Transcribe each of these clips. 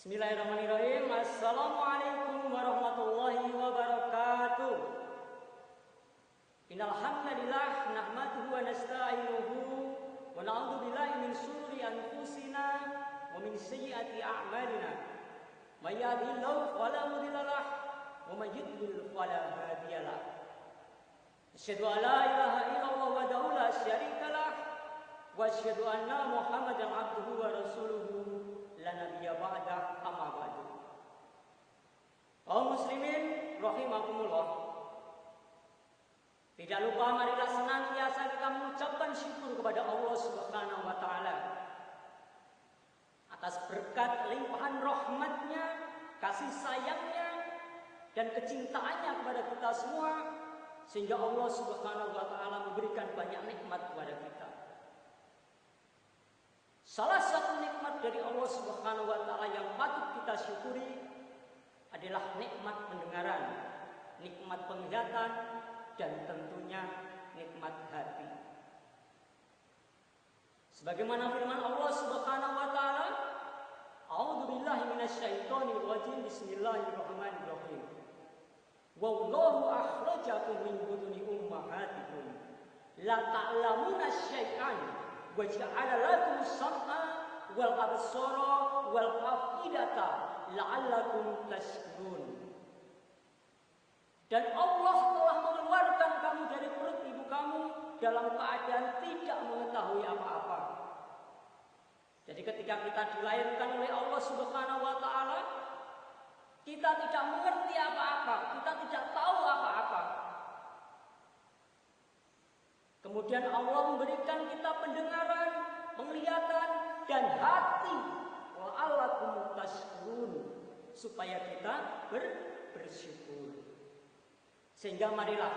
Bismillahirrahmanirrahim. Assalamualaikum warahmatullahi wabarakatuh. Innal hamdalillah nahmaduhu wa nasta'inuhu wa na'udzu billahi min shururi anfusina wa min sayyiati a'malina. May yahdihillahu fala mudilla lahu wa may yudlil fala hadiya lahu. Asyhadu an la ilaha illallah wahdahu la syarika lahu wa asyhadu anna Muhammadan abduhu wa rasuluhu la nabiyya ba'da amma ba'du. Kaum muslimin rahimakumullah. Tidak lupa marilah senantiasa kita mengucapkan syukur kepada Allah Subhanahu wa taala atas berkat limpahan rahmat-Nya, kasih sayang-Nya dan kecintaannya kepada kita semua, sehingga Allah Subhanahu wa taala memberikan banyak nikmat kepada kita. Salah satu nikmat dari Allah Subhanahu wa taala yang patut kita syukuri adalah nikmat pendengaran, nikmat penglihatan, dan tentunya nikmat hati. Sebagaimana firman Allah Subhanahu wa taala, A'udzubillahi minasyaitonir rajim. Bismillahirrahmanirrahim. Wallahu akhrajakum min butuni ummahatikum la ta'lamuna syai'an wa ja'ala lakum sam'a wal absara wal afidata la'allakum tashkurun. Dan Allah telah mengeluarkan kamu dari perut ibu kamu dalam keadaan tidak mengetahui apa-apa. Jadi ketika kita dilahirkan oleh Allah Subhanahu wa taala, kita tidak mengerti apa-apa, kita tidak tahu apa-apa. Kemudian Allah memberikan kita pendengaran, penglihatan, dan hati. La'allakum tashkurun, supaya kita bersyukur. Sehingga marilah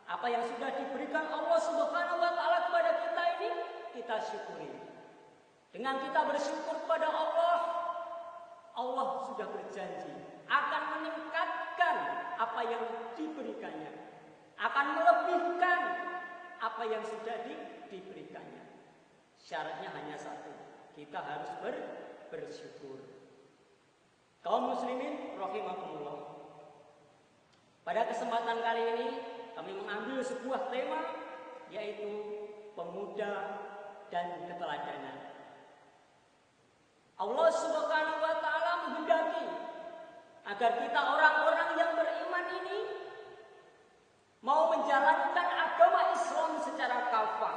apa yang sudah diberikan Allah Subhanahu wa taala kepada kita ini kita syukuri. Dengan kita bersyukur kepada Allah, Allah sudah berjanji akan meningkatkan apa yang diberikannya, akan melebihkan apa yang sudah diberikannya. Syaratnya hanya satu, kita harus bersyukur. Kaum muslimin rahimakumullah. Pada kesempatan kali ini kami mengambil sebuah tema, yaitu pemuda dan keteladanan. Allah Subhanahu wa taala menghendaki agar kita orang-orang yang beriman ini mau menjalankan agama Islam secara kafah.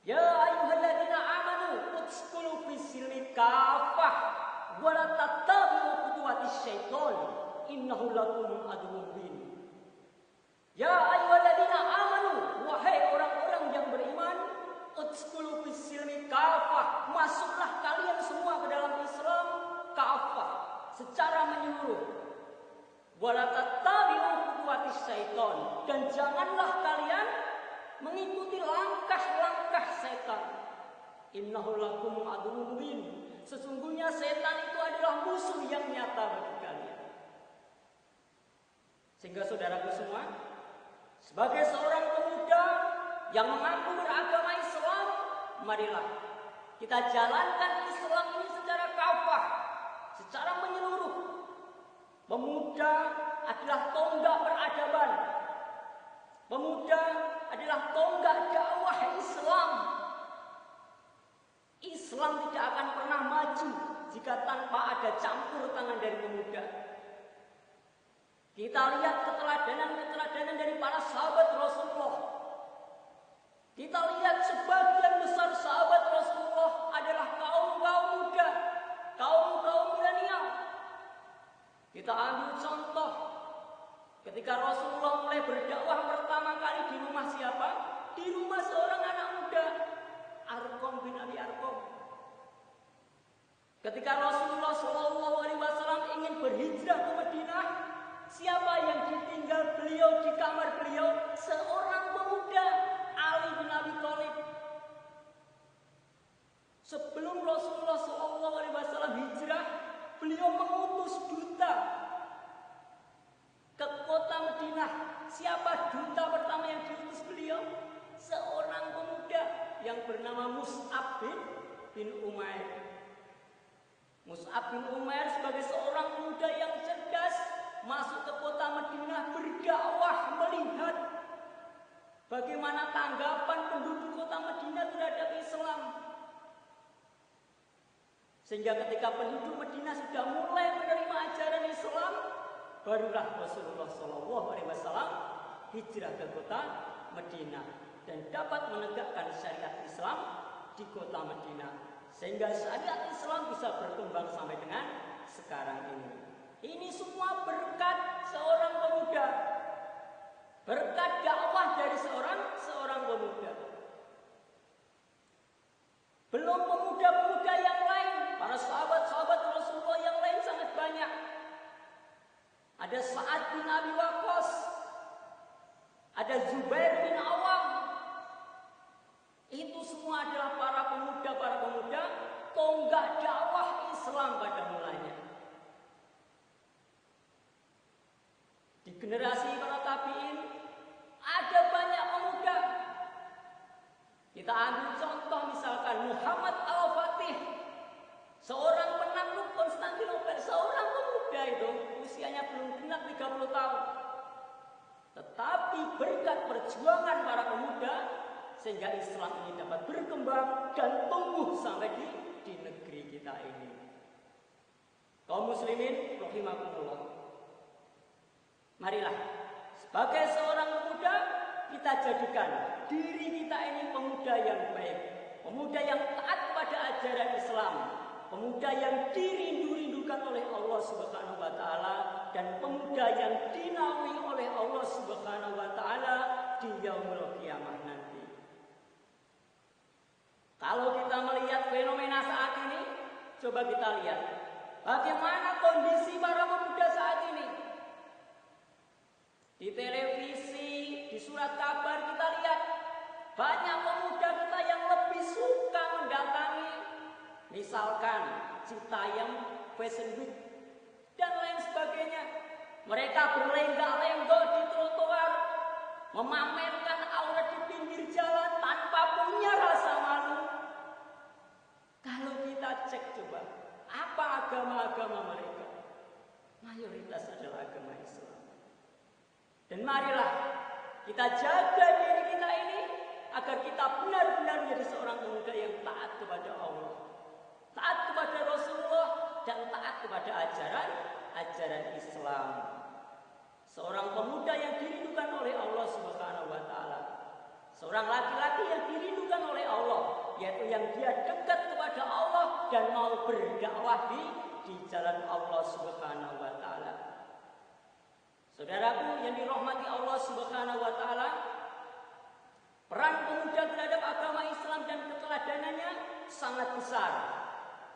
Ya ayyuhalladzina amanu udkhulu fis-silmi kafah wa la tattabi'u khutuwatis syaitan innahu lakum aduwwun mubin. Ya ayyuhalladzina amanu, wahai orang-orang yang beriman, udkhulu fis-silmi kafah, masuklah kalian semua ke dalam Islam kafah, secara menyeluruh. Wala tattabi'u khutuwatis syaitan, dan janganlah kalian mengikuti langkah-langkah setan. Innahu lakum aduwwun mubin, sesungguhnya setan itu adalah musuh yang nyata bagi kalian. Sehingga saudaraku semua, sebagai seorang pemuda yang mengaku beragama Islam, marilah kita jalankan Islam ini secara kafah, secara menyeluruh. Pemuda adalah tonggak peradaban. Pemuda adalah tonggak dakwah Islam. Islam tidak akan pernah maju jika tanpa ada campur tangan dari pemuda. Kita lihat keteladanan dari para sahabat Rasulullah. Kita lihat sebagian besar sahabat Rasulullah adalah kaum muda, kaum milenial. Kita ambil contoh ketika Rasulullah mulai berdakwah pertama kali di rumah siapa? Di rumah seorang anak muda, Arqam bin Abi Arqam. Ketika Rasulullah SAW ingin berhijrah ke Madinah, siapa yang ditinggal beliau di kamar beliau? Seorang pemuda, Ali bin Abi Thalib. Sebelum Rasulullah SAW hijrah, beliau mengutus duta ke kota Madinah. Siapa duta pertama yang diutus beliau? Seorang pemuda yang bernama Mus'ab bin Umair. Mus'ab bin Umair sebagai seorang pemuda yang cerdas masuk ke kota Madinah berdakwah, melihat bagaimana tanggapan penduduk kota Madinah terhadap Islam. Sehingga ketika penduduk Madinah sudah mulai menerima ajaran Islam, barulah Rasulullah SAW hijrah ke kota Madinah dan dapat menegakkan syariat Islam di kota Madinah, sehingga syariat Islam bisa berkembang sampai dengan sekarang ini. Ini semua berkat seorang pemuda, berkat dakwah dari seorang pemuda. Belum pemuda-pemuda yang lain, para sahabat-sahabat Rasulullah yang lain sangat banyak. Ada Sa'ad bin Abi Waqqas, ada Zubair bin Awam. Itu semua adalah para pemuda tonggak dakwah Islam pada mulanya. Di generasi para tabi'in ada banyak pemuda. Kita ambil contoh misalkan Muhammad Al-Fatih, seorang penakluk Konstantinopel, seorang pemuda itu usianya belum genap 30 tahun. Tetapi berkat perjuangan para pemuda sehingga Islam ini dapat berkembang dan tumbuh sampai di negeri kita ini. Kaum muslimin rahimakumullah. Marilah sebagai seorang pemuda kita jadikan diri kita ini pemuda yang baik, pemuda yang taat kepada ajaran Islam, pemuda yang dirindu-rindukan oleh Allah Subhanahu wa taala dan pemuda yang dinaungi oleh Allah Subhanahu wa taala di yaumul qiyamah nanti. Kalau kita melihat fenomena saat ini, coba kita lihat bagaimana kondisi para pemuda saat ini. Di televisi, di surat kabar kita lihat banyak pemuda kita yang lebih suka mendatangi misalkan Citayam Fashion Week dan lain sebagainya. Mereka berlenggak-lenggok di trotoar, memamerkan aurat di pinggir jalan tanpa punya rasa malu. Kalau kita cek coba, apa agama-agama mereka? Mayoritas adalah agama Islam. Dan marilah kita jaga diri kita ini agar kita benar-benar menjadi seorang pemuda yang taat kepada Allah, taat kepada Rasulullah, dan taat kepada ajaran Islam. Seorang pemuda yang dirindukan oleh Allah Subhanahu wa taala. Seorang laki-laki yang dirindukan oleh Allah, yaitu yang dia dekat kepada Allah dan mau berdakwah di jalan Allah Subhanahu wa taala. Saudaraku yang dirahmati Allah Subhanahu wa taala, peran pemuda terhadap agama Islam dan keteladanannya sangat besar.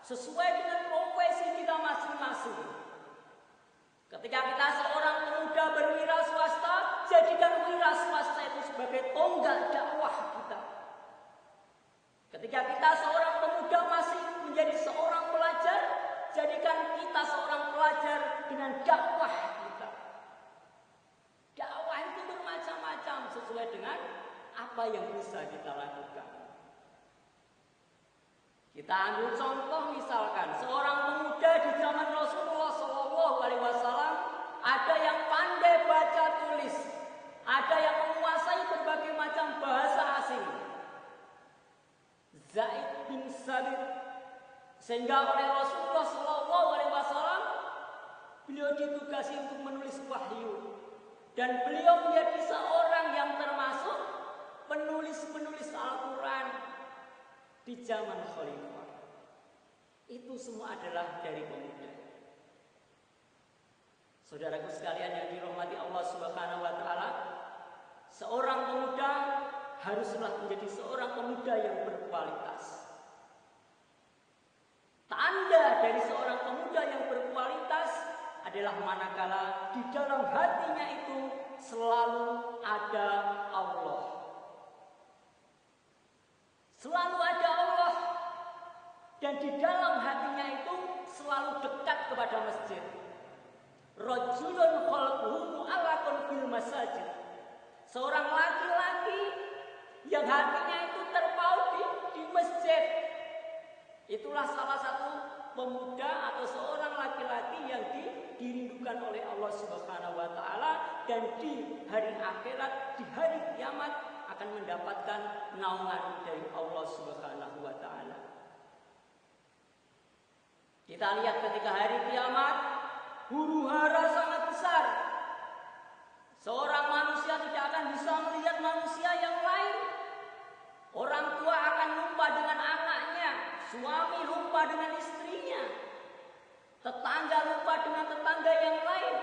Sesuai dengan profesi kita masing-masing. Ketika kita seorang pemuda berwira swasta, jadikan wira swasta itu sebagai tonggak dakwah kita. Ketika kita seorang pemuda masih menjadi seorang pelajar, jadikan kita seorang pelajar dengan dakwah kita. Dakwah itu bermacam-macam sesuai dengan apa yang bisa kita lakukan. Kita ambil contoh misalkan seorang pemuda di zaman Rasulullah SAW, ada yang pandai baca tulis, ada yang menguasai berbagai macam bahasa asing. Zaid bin Sabit, sehingga oleh Rasulullah SAW beliau ditugasi untuk menulis wahyu, dan beliau menjadi seorang yang termasuk penulis-penulis Al-Quran di zaman Khalifah. Itu semua adalah dari pemuda. Saudaraku sekalian yang dirahmati Allah Subhanahu wa taala, seorang pemuda haruslah menjadi seorang pemuda yang berkualitas. Tanda dari seorang pemuda yang berkualitas adalah manakala di dalam hatinya itu selalu ada Allah. Selalu ada Allah, dan di dalam hatinya itu selalu dekat kepada masjid. Rajulun qalbuhu mu'allaqun fil masajid. Seorang laki-laki yang hatinya itu terpaut di masjid. Itulah salah satu pemuda atau yang dirindukan oleh Allah Subhanahu wa taala, dan di hari akhirat, di hari kiamat akan mendapatkan naungan dari Allah Subhanahu wa taala. Kita lihat ketika hari kiamat, huru-hara sangat besar. Seorang manusia tidak akan bisa melihat manusia yang lain. Orang tua akan lupa dengan anaknya, suami lupa dengan istrinya, tetangga lupa dengan tetangga yang lain.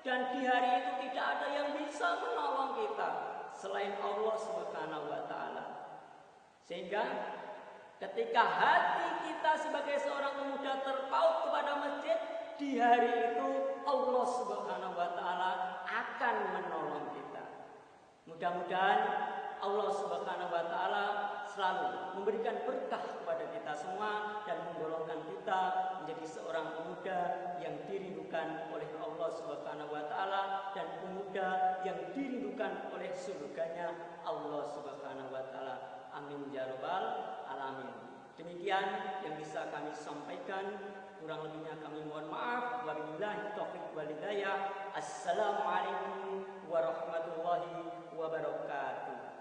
Dan di hari itu tidak ada yang bisa menolong kita selain Allah Subhanahu wa taala. Sehingga ketika hati kita sebagai seorang pemuda terpaut kepada masjid, di hari itu Allah Subhanahu wa taala akan menolong kita. Mudah-mudahan Allah Subhanahu wa taala selalu memberikan berkah kepada kita semua dan menggolongkan kita menjadi seorang pemuda yang dirindukan oleh Allah Subhanahu wa taala dan pemuda yang dirindukan oleh surganya Allah Subhanahu wa taala. Amin ya rabbal alamin. Demikian yang bisa kami sampaikan, kurang lebihnya kami mohon maaf. Wabillahi taufiq wal hidayah. Assalamualaikum warahmatullahi wabarakatuh.